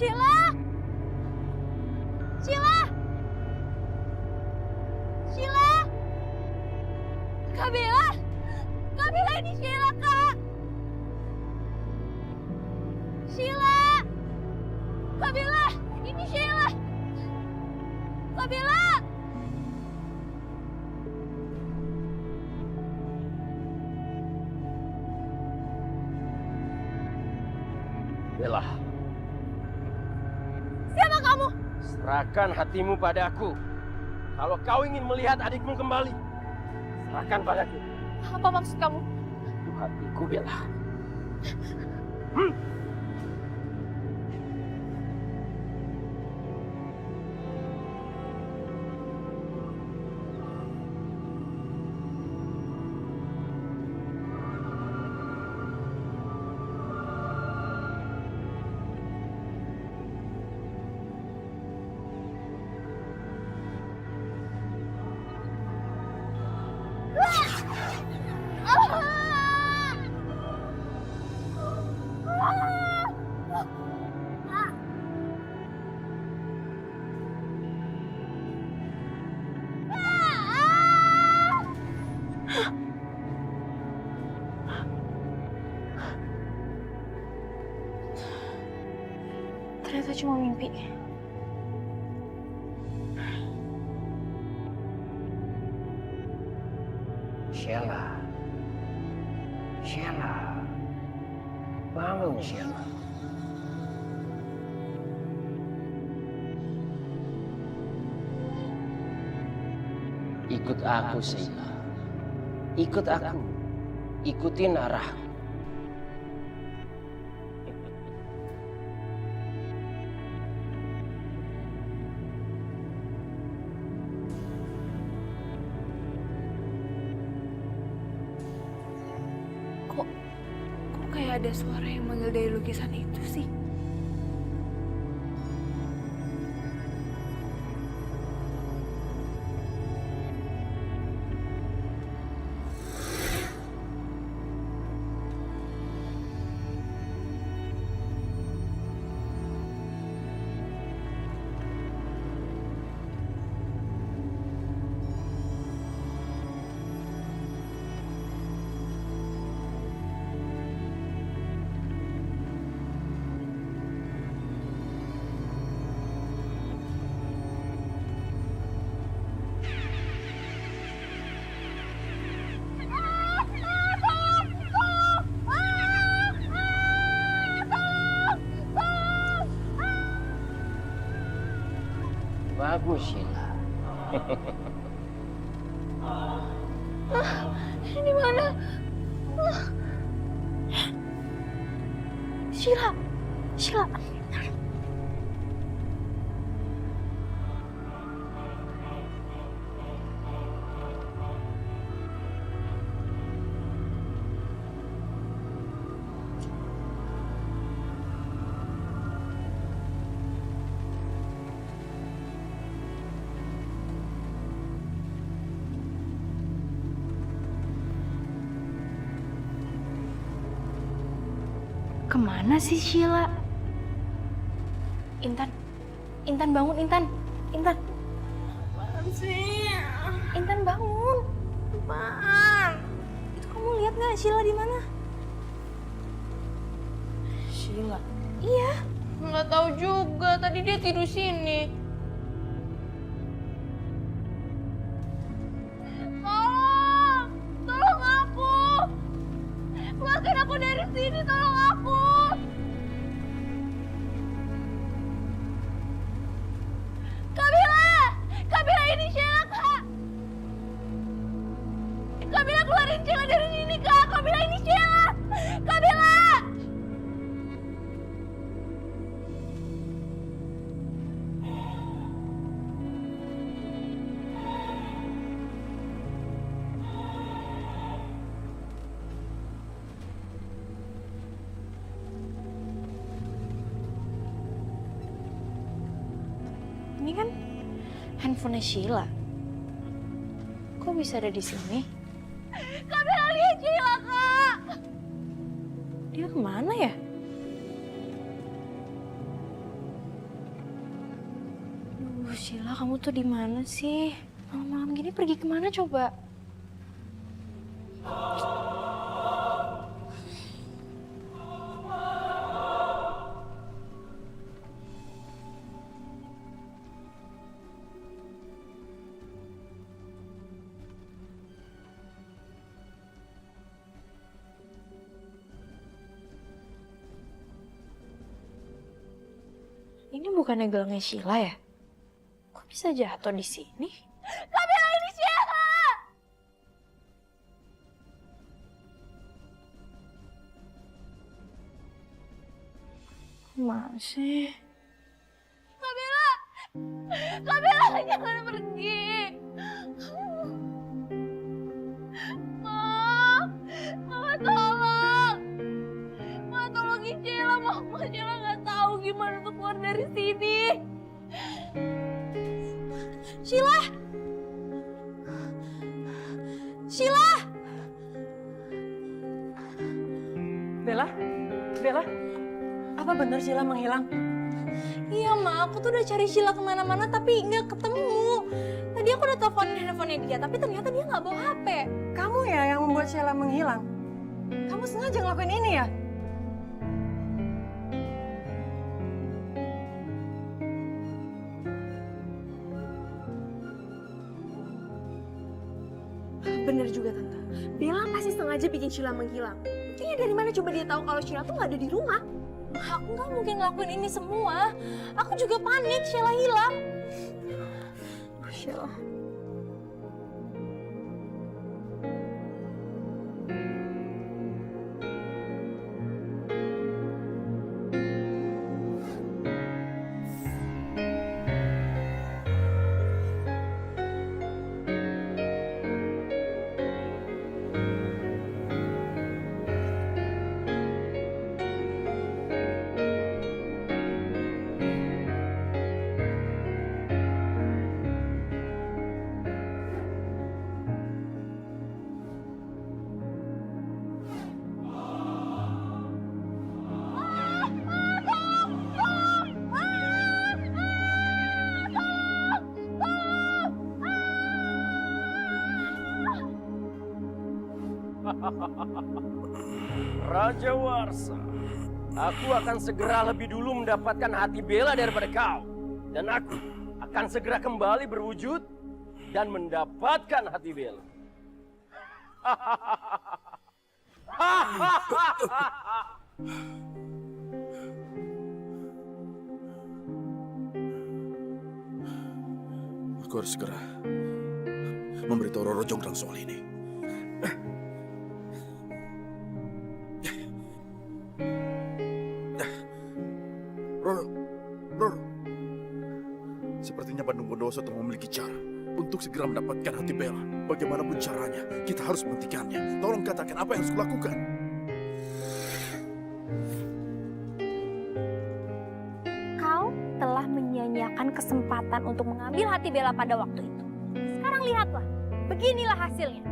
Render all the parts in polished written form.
Sheila! Sheila! Sheila! Kak Bella! Kak Bella, ini Sheila, Kak! Sheila! Kak Bella! Ini Sheila! Kak Bella! Bella, Siapa kamu? serahkan hatimu padaku. Kalau kau ingin melihat adikmu kembali, serahkan padaku. Apa maksud kamu? Itu hatiku, Bella. Ternyata cuma mimpi. Sheila. Sheila. Bangun, Sheila. Ikut aku, Sheila. Ikut aku. Ikutin arahku. Kok kayak ada suara yang manggil dari lukisan itu sih? Bagus, Sheila. Ini mana? Sheila, Sheila. Kemana sih Sheila? Intan, Intan bangun, Intan, Intan. Apaan sih? Intan bangun. Apaan? Itu kamu lihat nggak Sheila di mana? Sheila? Iya. Nggak tahu juga, tadi dia tidur sini. Tolong, tolong aku. Keluarkan aku dari sini, tolong aku. Kabila ini Sheila, Kak. Kabila keluarin Sheila dari sini, Kak. Kabila ini Sheila. Kabila. Ini kan handphone Sheila. Kok bisa ada di sini? Kabila lihat Sheila, Kak. Dia kemana ya? Sheila, kamu tuh di mana sih? Malam-malam gini pergi kemana coba? Ini bukannya gelangnya Sheila ya? Kok bisa jatuh di sini? Kamila, ini Sheila! Masih. Kamila! Kamila, jangan pergi! Mama tolong! Mama tolongin Sheila, Mama. Sheila nggak tahu gimana untuk keluar dari sini. Sheila! Sheila! Bella? Bella? Apa benar Sheila menghilang? Iya, Ma. Aku tuh udah cari Sheila kemana-mana tapi nggak ketemu. Tadi aku udah teleponin handphonenya dia, tapi ternyata dia nggak bawa HP. Kamu ya yang membuat Sheila menghilang? Kamu sengaja ngelakuin ini ya? Bener juga, Tante. Bella pasti sengaja bikin Sheila menghilang. Buktinya dari mana coba dia tahu kalau Sheila tuh nggak ada di rumah? Aku nggak mungkin ngelakuin ini semua. Aku juga panik Sheila hilang. Sheila. Raja Warsa, aku akan segera lebih dulu mendapatkan hati Bella daripada kau. Dan aku akan segera kembali berwujud dan mendapatkan hati Bella. Aku harus segera memberitahu Roro Jonggrang soal ini. Roro, sepertinya Bandung Bondowoso telah memiliki cara untuk segera mendapatkan hati Bella. Bagaimanapun caranya, kita harus menghentikannya. Tolong katakan apa yang harus kulakukan. Kau telah menyia-nyiakan kesempatan untuk mengambil hati Bella pada waktu itu. Sekarang lihatlah, beginilah hasilnya.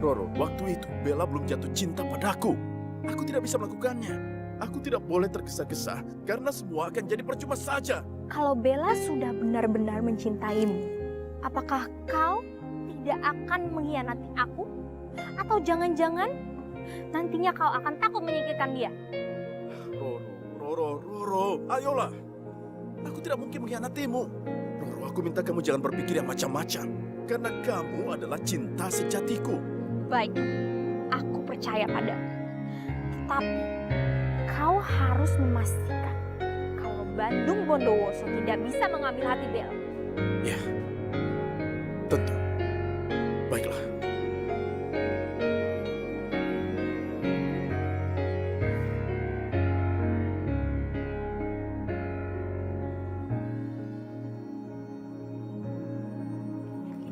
Roro, waktu itu Bella belum jatuh cinta padaku. Aku tidak bisa melakukannya. Aku tidak boleh tergesa-gesa karena semua akan jadi percuma saja. Kalau Bella sudah benar-benar mencintaimu, apakah kau tidak akan mengkhianati aku? Atau jangan-jangan nantinya kau akan takut menyingkirkan dia? Roro, ayolah. Aku tidak mungkin mengkhianatimu. Roro, aku minta kamu jangan berpikir yang macam-macam. Karena kamu adalah cinta sejatiku. Baik, aku percaya padamu. Tetapi kau harus memastikan kalau Bandung Bondowoso tidak bisa mengambil hati Bella. Ya, tentu. Baiklah.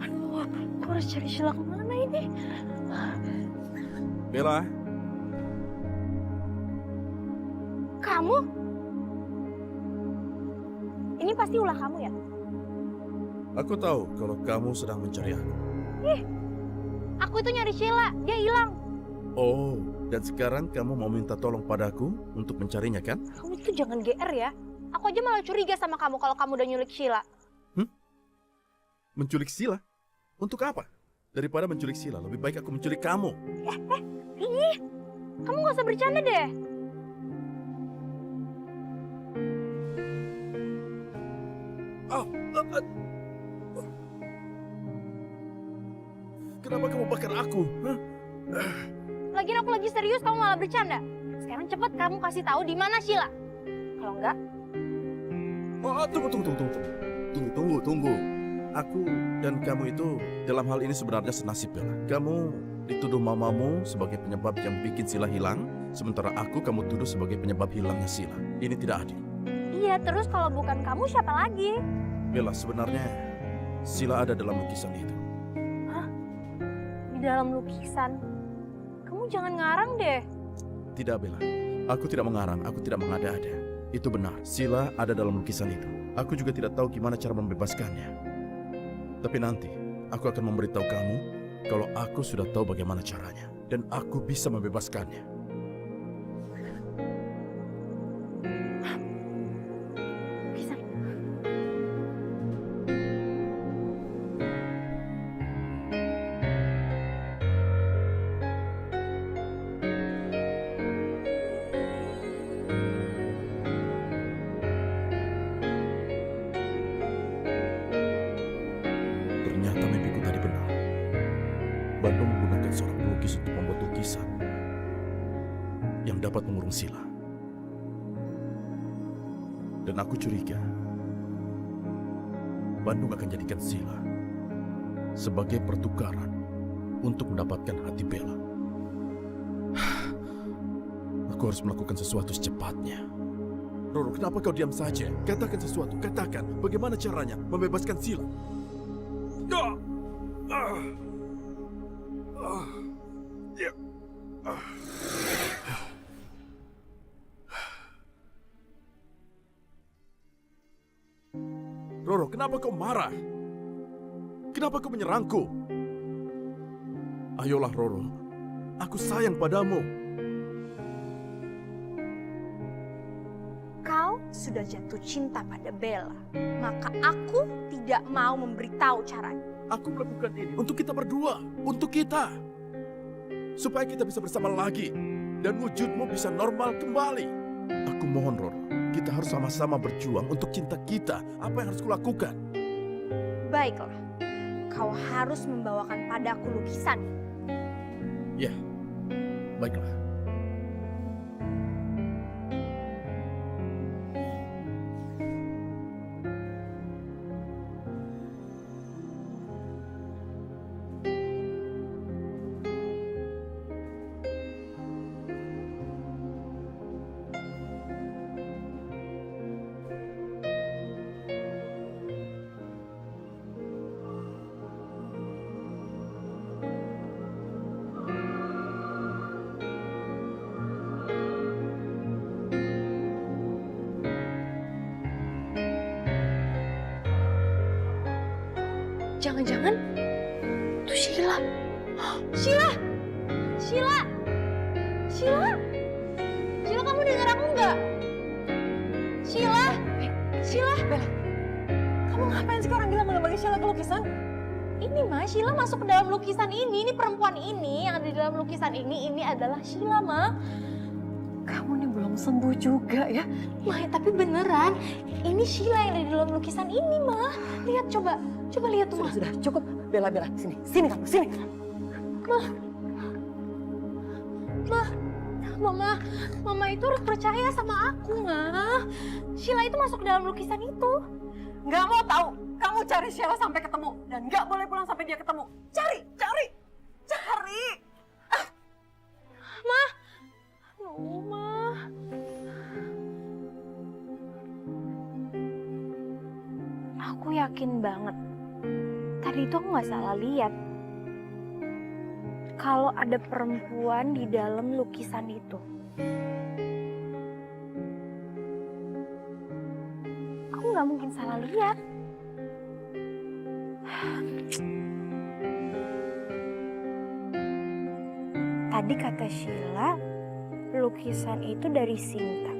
Aduh, aku harus cari Sheila kemana ini? Bella, Kamu? Ini pasti ulah kamu ya? aku tahu kalau kamu sedang mencari aku. Aku itu nyari Sheila, dia hilang. Oh, dan sekarang kamu mau minta tolong padaku untuk mencarinya, kan? Kamu itu jangan GR ya. Aku aja malah curiga sama kamu kalau kamu udah nyulik Sheila. Menculik Sila? Untuk apa? Daripada menculik Sila, lebih baik aku menculik kamu. Ih, kamu gak usah bercanda deh. Kenapa kamu bakar aku? Hah? Lagian aku lagi serius, kamu malah bercanda. Sekarang cepet kamu kasih tahu di mana Sheila. Kalau enggak, Tunggu. Aku dan kamu itu dalam hal ini sebenarnya senasib, Bella. Kamu dituduh mamamu sebagai penyebab yang bikin Sila hilang, sementara kamu tuduh sebagai penyebab hilangnya Sila. Ini tidak adil. iya terus kalau bukan kamu siapa lagi? Bella, sebenarnya Sila ada dalam lukisan itu. Di dalam lukisan. Kamu jangan ngarang deh. Tidak, Bella. Aku tidak mengarang, aku tidak mengada-ada. Itu benar, Sila ada dalam lukisan itu. Aku juga tidak tahu gimana cara membebaskannya. Tapi nanti, aku akan memberitahu kamu kalau aku sudah tahu bagaimana caranya. Dan aku bisa membebaskannya. Lukisan. Ternyata mimpiku tadi benar. Bandung menggunakan seorang pelukis untuk membuat lukisan yang dapat mengurung Sila. Dan aku curiga Bandung akan jadikan Sila sebagai pertukaran untuk mendapatkan hati Bella. Aku harus melakukan sesuatu secepatnya. Roro, kenapa kau diam saja? Katakan sesuatu, katakan. Bagaimana caranya membebaskan Sila? Roro, kenapa kau marah? Kenapa kau menyerangku? Ayolah, Roro. Aku sayang padamu. Kau sudah jatuh cinta pada Bella. Maka aku tidak mau memberitahu caranya. Aku melakukan ini untuk kita berdua. Untuk kita. Supaya kita bisa bersama lagi. Dan wujudmu bisa normal kembali. Aku mohon, Roro. Kita harus sama-sama berjuang untuk cinta kita. Apa yang harus kulakukan? Baiklah, kau harus membawakan padaku lukisan. Ya, baiklah. Jangan-jangan itu Sheila. Sheila! Sheila! Sheila! Sheila, kamu dengar aku nggak? Sheila! Sheila! Bella, kamu ngapain sih orang gila ngelambangin Sheila ke lukisan? Ini mah Sheila masuk ke dalam lukisan ini. Ini perempuan ini yang ada di dalam lukisan ini adalah Sheila, Ma. Kamu nih belum sembuh juga ya. Ma, tapi beneran. Ini Sheila yang ada di dalam lukisan ini, Ma. Lihat, coba lihat tuh, Ma. Sudah, cukup. Bella, sini kamu, sini. Mama itu harus percaya sama aku, Ma. Sheila itu masuk ke dalam lukisan itu. Nggak mau tahu. Kamu cari Sheila sampai ketemu. Dan nggak boleh pulang sampai dia ketemu. Cari! Aduh, Ma. Aku yakin banget. Tadi itu aku nggak salah lihat. Kalau ada perempuan di dalam lukisan itu. Aku nggak mungkin salah lihat. Tadi kata Sheila, lukisan itu dari Sinta.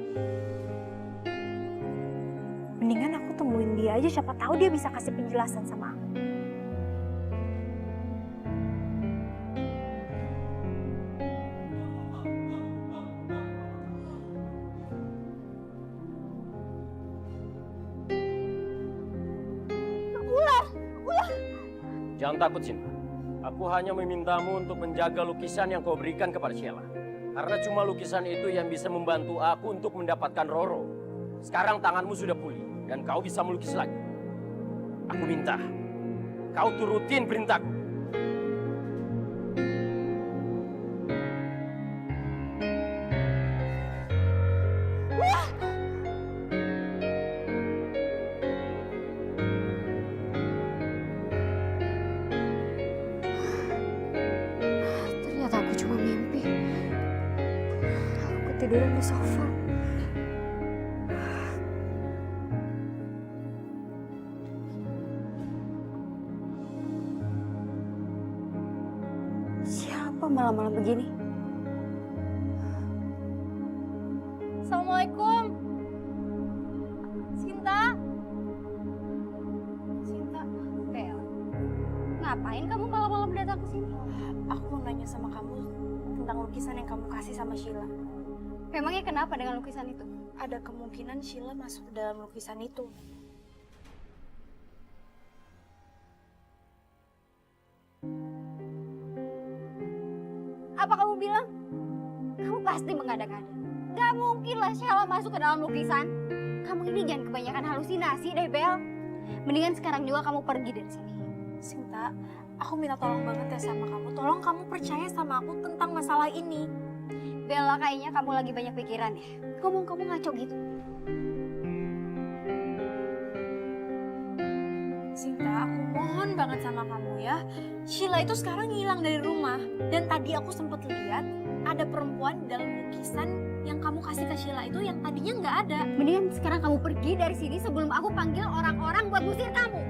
Mendingan aku temuin dia aja, siapa tahu dia bisa kasih penjelasan sama aku. Jangan takut, Sinta. Aku hanya memintamu untuk menjaga lukisan yang kau berikan kepada Sheila. Karena cuma lukisan itu yang bisa membantu aku untuk mendapatkan Roro. Sekarang tanganmu sudah pulih dan kau bisa melukis lagi. Aku minta kau turutin perintahku. Ternyata aku cuma mimpi. Aku ketiduran di sofa. Siapa malam-malam begini? Assalamualaikum. Sinta. Sinta, Bel. Ngapain kamu malam-malam datang ke sini? Aku mau nanya sama kamu tentang lukisan yang kamu kasih sama Sheila. Memangnya kenapa dengan lukisan itu? Ada kemungkinan Sheila masuk ke dalam lukisan itu. Apa kamu bilang? Kamu pasti mengada-ngada. Gak mungkin lah Sheila masuk ke dalam lukisan. Kamu ini jangan kebanyakan halusinasi deh, Bel. Mendingan sekarang juga kamu pergi dari sini. Sinta, aku minta tolong banget ya sama kamu. Tolong kamu percaya sama aku tentang masalah ini. Bella, kayaknya kamu lagi banyak pikiran ya. Ngomong kamu ngaco gitu. Sinta, aku mohon banget sama kamu ya. Sheila itu sekarang hilang dari rumah. Dan tadi aku sempat lihat ada perempuan di dalam lukisan yang kamu kasih ke Sheila itu yang tadinya nggak ada. Mendingan sekarang kamu pergi dari sini sebelum aku panggil orang-orang buat ngusir kamu.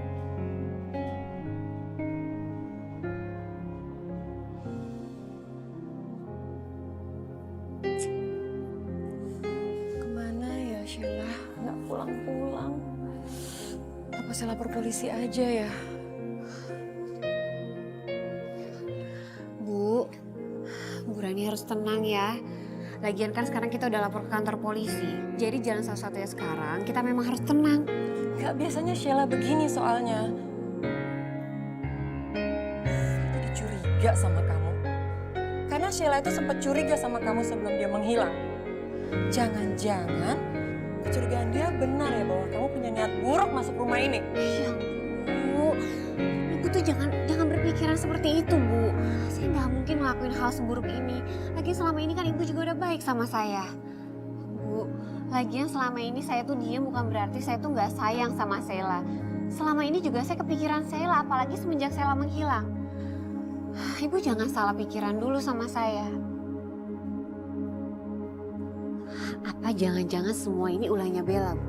Kemana ya Sheila? Nggak pulang-pulang. Apa saya lapor polisi aja ya? Bu Rani harus tenang ya. Lagian kan sekarang kita udah lapor ke kantor polisi. Jadi jalan satu-satunya sekarang kita memang harus tenang. Gak biasanya Sheila begini soalnya. Saya jadi curiga sama kamu. Karena Sheila itu sempat curiga sama kamu sebelum dia menghilang. Jangan-jangan kecurigaan dia benar ya bahwa kamu punya niat buruk masuk rumah ini. Ya Bu, Ibu tuh jangan berpikiran seperti itu, Bu. Saya nggak mungkin ngelakuin hal seburuk ini. Lagian selama ini kan Ibu juga udah baik sama saya. Bu, lagian selama ini saya tuh diam bukan berarti saya tuh nggak sayang sama Sheila. Selama ini juga saya kepikiran Sheila, apalagi semenjak Sheila menghilang. Ibu jangan salah pikiran dulu sama saya. Apa jangan-jangan semua ini ulahnya Bella, Bu?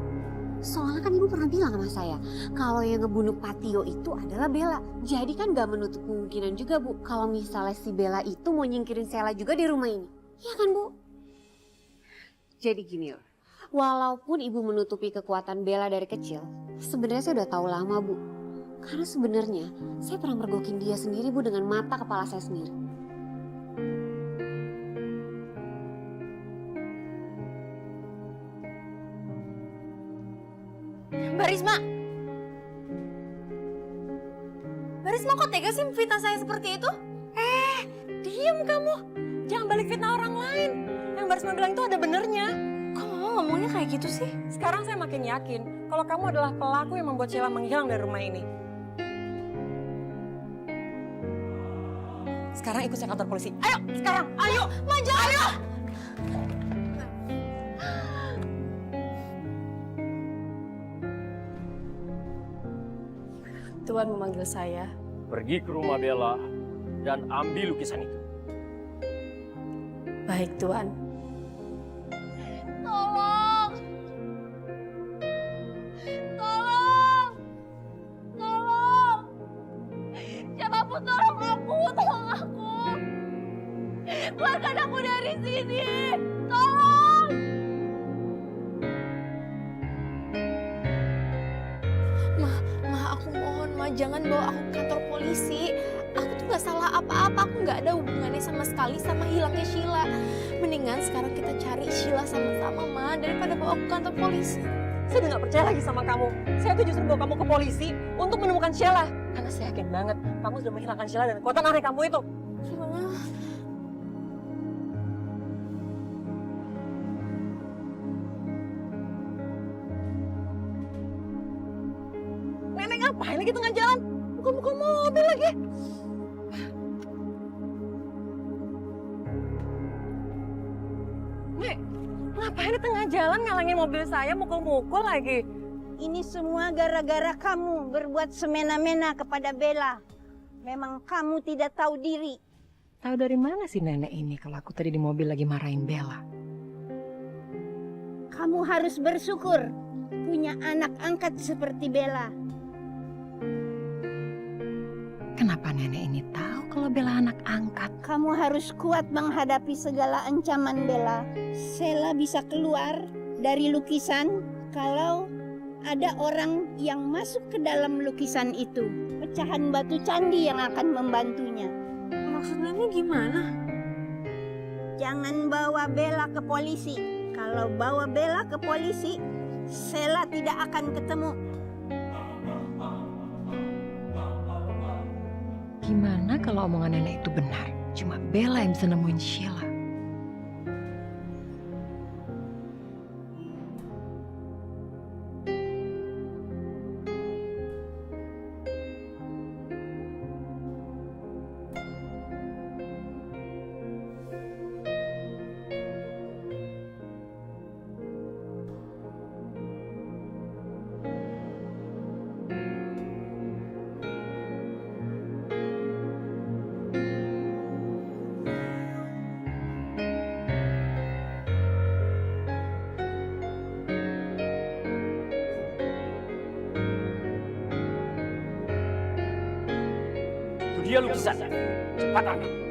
Soalnya kan Ibu pernah bilang sama saya, kalau yang ngebunuh Patio itu adalah Bella. Jadi kan gak menutup kemungkinan juga, Bu, kalau misalnya si Bella itu mau nyingkirin Sheila juga di rumah ini. Iya kan, Bu? Jadi gini loh, walaupun Ibu menutupi kekuatan Bella dari kecil, sebenarnya saya udah tahu lama, Bu. Karena sebenarnya saya pernah mergokin dia sendiri, Bu, dengan mata kepala saya sendiri. Barisma kok tega sih fitnah saya seperti itu? Diam kamu. Jangan balik fitnah orang lain. Yang Barisma bilang itu ada benernya. Kok mama ngomongnya kayak gitu sih? Sekarang saya makin yakin kalau kamu adalah pelaku yang membuat Sheila menghilang dari rumah ini. Sekarang ikut saya kantor polisi. Ayo, sekarang. Ayo. Maju. Ayo. Tuan memanggil saya. Pergi ke rumah Bella dan ambil lukisan itu. Baik, Tuan. Tolong. Tolong. Tolong. Siapapun tolong aku, tolong aku. Keluarkan aku dari sini. Tolong. Ma, aku mohon, Ma, jangan bawa aku ke kantor polisi. Aku tuh gak salah apa-apa, aku gak ada hubungannya sama sekali sama hilangnya Sheila. Mendingan sekarang kita cari Sheila sama-sama, Ma, daripada bawa aku ke kantor polisi. Saya udah gak percaya lagi sama kamu. Saya tuh justru bawa kamu ke polisi untuk menemukan Sheila. Karena saya yakin banget kamu sudah menghilangkan Sheila dan kekuatan aneh kamu itu. Gimana? Nenek ngapain lagi tengah jalan? Buka-buka mobil lagi. Nek, ngapain di tengah jalan ngalangin mobil saya mukul-mukul lagi? Ini semua gara-gara kamu berbuat semena-mena kepada Bella. Memang kamu tidak tahu diri. Tahu dari mana sih nenek ini kalau aku tadi di mobil lagi marahin Bella? Kamu harus bersyukur punya anak angkat seperti Bella. Kenapa nenek ini tahu kalau Bella anak angkat? Kamu harus kuat menghadapi segala ancaman Bella. Sheila bisa keluar dari lukisan kalau ada orang yang masuk ke dalam lukisan itu. Pecahan batu candi yang akan membantunya. Maksudnya ini gimana? Jangan bawa Bella ke polisi. Kalau bawa Bella ke polisi, Sheila tidak akan ketemu. Gimana kalau omongan nenek itu benar? Cuma Bella yang bisa nemuin Sheila. Itu dia lukisan. Cepat ambil.